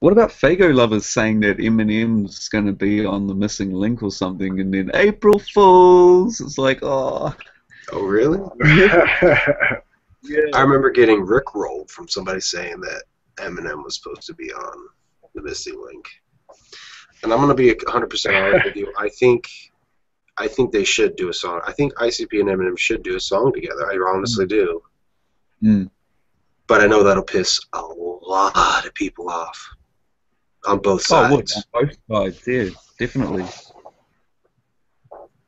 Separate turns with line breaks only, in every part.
What about Fago lovers saying that Eminem's going to be on the missing link or something, and then April Fools? It's like, oh,
Oh, really? I
yeah.
remember getting rickrolled from somebody saying that Eminem was supposed to be on the missing link. And I'm going to be 100% honest with you. I think they should do a song. I think ICP and Eminem should do a song together. I honestly do.
Mm.
But I know that'll piss a lot of people off on both
Oh, what?
sides.
On both sides, yeah, definitely.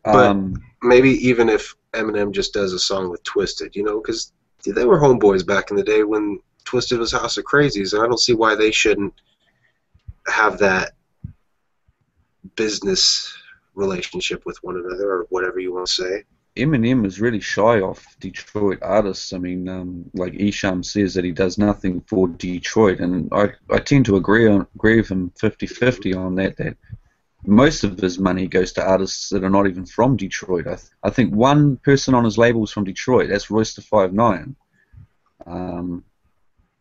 But maybe even if Eminem just does a song with Twisted, you know, because they were homeboys back in the day when Twisted was House of Crazies, and I don't see why they shouldn't have that business relationship with one another, or whatever you want to say.
Eminem is really shy off Detroit artists. I mean, like Esham says that he does nothing for Detroit, and I tend to agree with him 50-50 on that. That most of his money goes to artists that are not even from Detroit. I think one person on his label is from Detroit. That's Royster 5'9".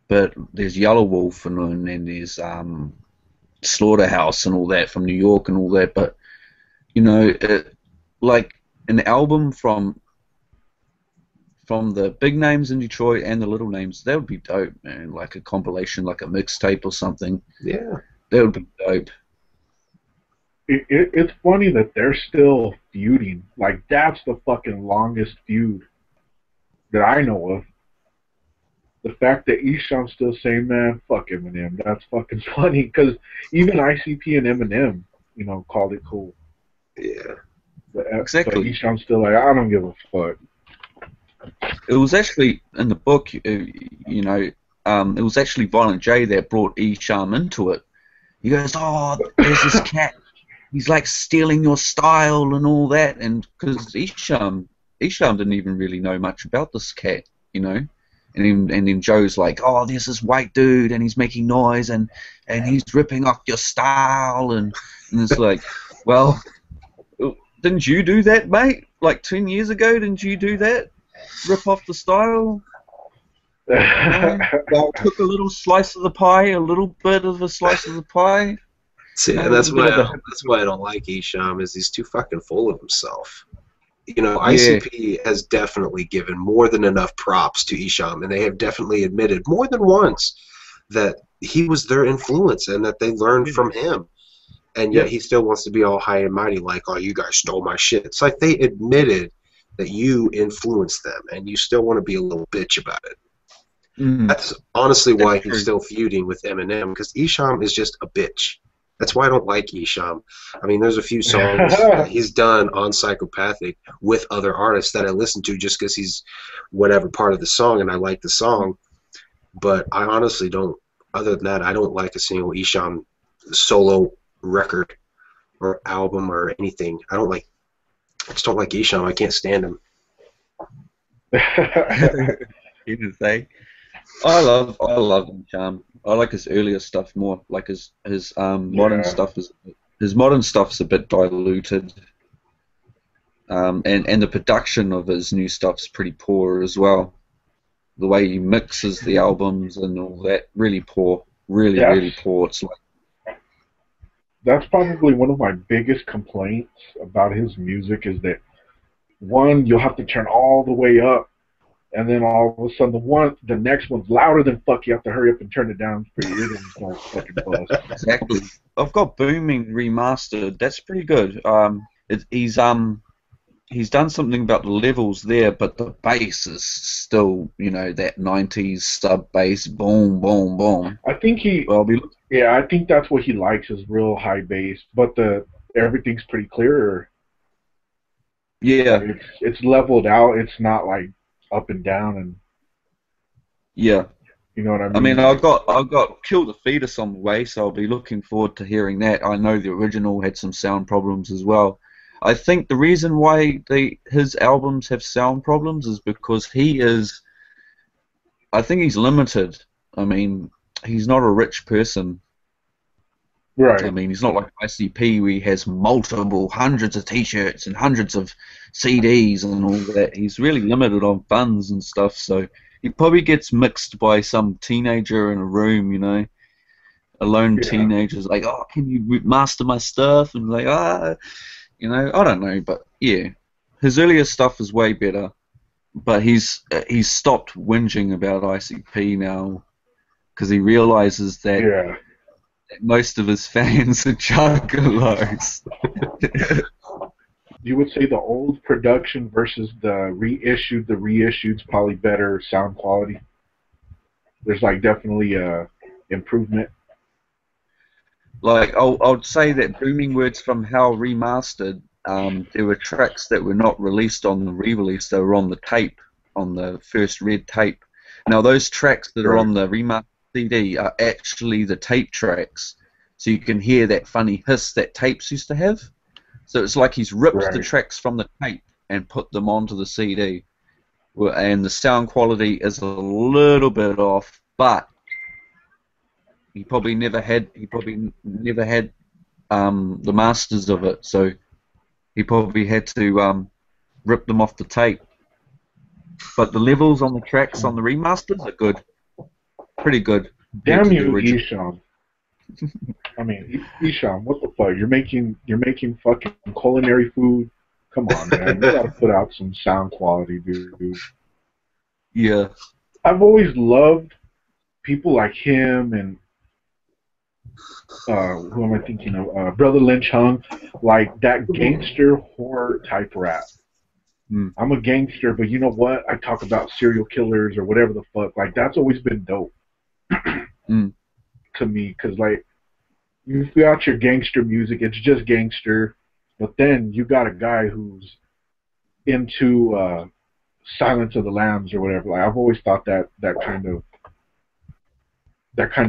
But there's Yellow Wolf and then there's Slaughterhouse and all that from New York and all that. But you know, like an album from the big names in Detroit and the little names, that would be dope, man. Like a compilation, like a mixtape or something.
Yeah.
That would be dope.
It's funny that they're still feuding. Like, that's the fucking longest feud that I know of. The fact that Esham's still saying, man, fuck Eminem, that's fucking funny. Because even ICP and Eminem, you know, called it cool.
Yeah.
But
Exactly.
Esham's still like, I don't give a fuck.
It was actually in the book, you know, it was actually Violent J that brought Esham into it. He goes, oh, there's this cat. He's like stealing your style and all that. And because Esham didn't even really know much about this cat, you know. And then Joe's like, oh, there's this white dude and he's making noise and he's ripping off your style. And it's like, well, didn't you do that, mate? Like 10 years ago, didn't you do that? Rip off the style? Well, took a little slice of the pie, a little bit of a slice of the pie.
See, and that's why I don't like Esham, is he's too fucking full of himself. You know, ICP has definitely given more than enough props to Esham, and they have definitely admitted more than once that he was their influence and that they learned from him. And yet he still wants to be all high and mighty, like, oh, you guys stole my shit. It's like they admitted that you influenced them, and you still want to be a little bitch about it. That's honestly why he's still feuding with Eminem, because Esham is just a bitch. That's why I don't like Esham. I mean, there's a few songs that he's done on Psychopathic with other artists that I listen to just because he's whatever part of the song and I like the song. But I honestly don't, other than that, I don't like a single Esham solo record or album or anything. I just don't like Esham. I can't stand him.
You can say. I love Esham. I like his earlier stuff more. Like his modern stuff is a bit diluted. And the production of his new stuff's pretty poor as well. The way he mixes the albums and all that, really poor. Really poor. It's like,
that's probably one of my biggest complaints about his music is that, one, you'll have to turn all the way up, and then all of a sudden the next one's louder than fuck. You have to hurry up and turn it down for your eardrums don't fucking buzz.
Exactly. I've got Booming remastered. That's pretty good. He's done something about the levels there, but the bass is still, you know, that 90s sub bass, boom, boom, boom.
I think I think that's what he likes, is real high bass, but everything's pretty clear.
Yeah.
It's leveled out. It's not like up and down and.
Yeah.
You know what I mean?
I mean, I've got Kill the Fetus on the way, so I'll be looking forward to hearing that. I know the original had some sound problems as well. I think the reason why his albums have sound problems is because I think he's limited. I mean, he's not a rich person.
Right.
I mean, he's not like ICP where he has hundreds of T-shirts and hundreds of CDs and all that. He's really limited on funds and stuff, so he probably gets mixed by some teenager in a room, you know. alone teenagers like, oh, can you master my stuff? And like, you know, I don't know, but yeah, his earlier stuff is way better. But he's stopped whinging about ICP now because he realizes that most of his fans are juggalos.
You would say the old production versus the reissued's probably better sound quality. There's like definitely a improvement.
Like I'd say that Booming Words from Hell remastered, there were tracks that were not released on the re-release. They were on the tape, on the first red tape. Now those tracks that are on the remastered CD are actually the tape tracks, so you can hear that funny hiss that tapes used to have. So it's like he's ripped the tracks from the tape and put them onto the CD, and the sound quality is a little bit off, but he probably never had the masters of it, so he probably had to rip them off the tape. But the levels on the tracks on the remasters are good, pretty good.
Damn you, Esham. I mean, Esham, what the fuck? You're making fucking culinary food. Come on, man. You gotta put out some sound quality, dude.
Yeah.
I've always loved people like him and who am I thinking of? Brother Lynch Hung, like that gangster horror type rap. I'm a gangster, but you know what? I talk about serial killers or whatever the fuck. Like that's always been dope to me, because like you got your gangster music, it's just gangster, but then you got a guy who's into Silence of the Lambs or whatever. Like I've always thought that kind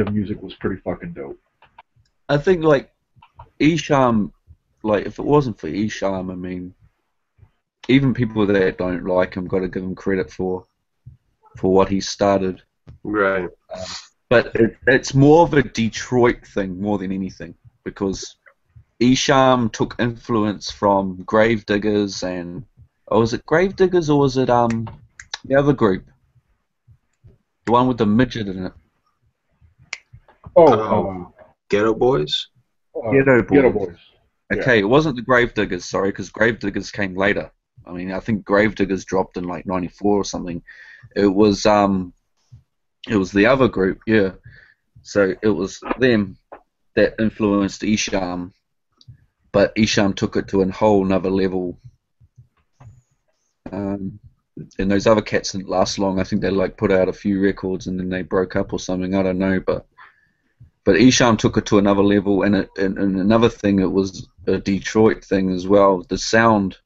of music was pretty fucking dope.
I think like Esham, like if it wasn't for Esham, I mean, even people that don't like him got to give him credit for what he started.
Right.
But it's more of a Detroit thing more than anything, because Esham took influence from Gravediggers and was it Gravediggers or was it the other group, the one with the midget in it?
Ghetto Boys?
Ghetto
Ghetto Boys.
Okay, it wasn't the Gravediggers, sorry, because Gravediggers came later. I mean, I think Gravediggers dropped in like '94 or something. It was the other group, yeah. So it was them that influenced Esham, but Esham took it to a whole nother level. And those other cats didn't last long. I think they like put out a few records and then they broke up or something. I don't know, but Esham took it to another level. And another thing, it was a Detroit thing as well. The sound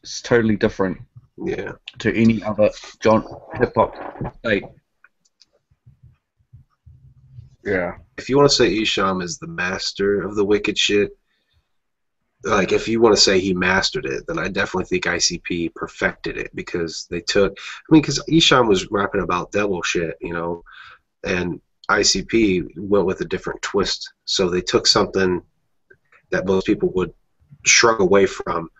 is totally different.
Yeah.
To any other hip hop state.
Yeah.
If you want to say Esham is the master of the wicked shit, like if you want to say he mastered it, then I definitely think ICP perfected it, because they took, because Esham was rapping about devil shit, you know, and ICP went with a different twist. So they took something that most people would shrug away from,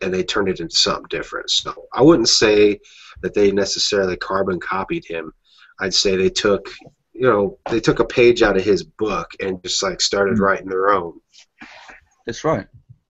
and they turned it into something different. So I wouldn't say that they necessarily carbon copied him. I'd say they took, a page out of his book and just like started writing their own.
That's right.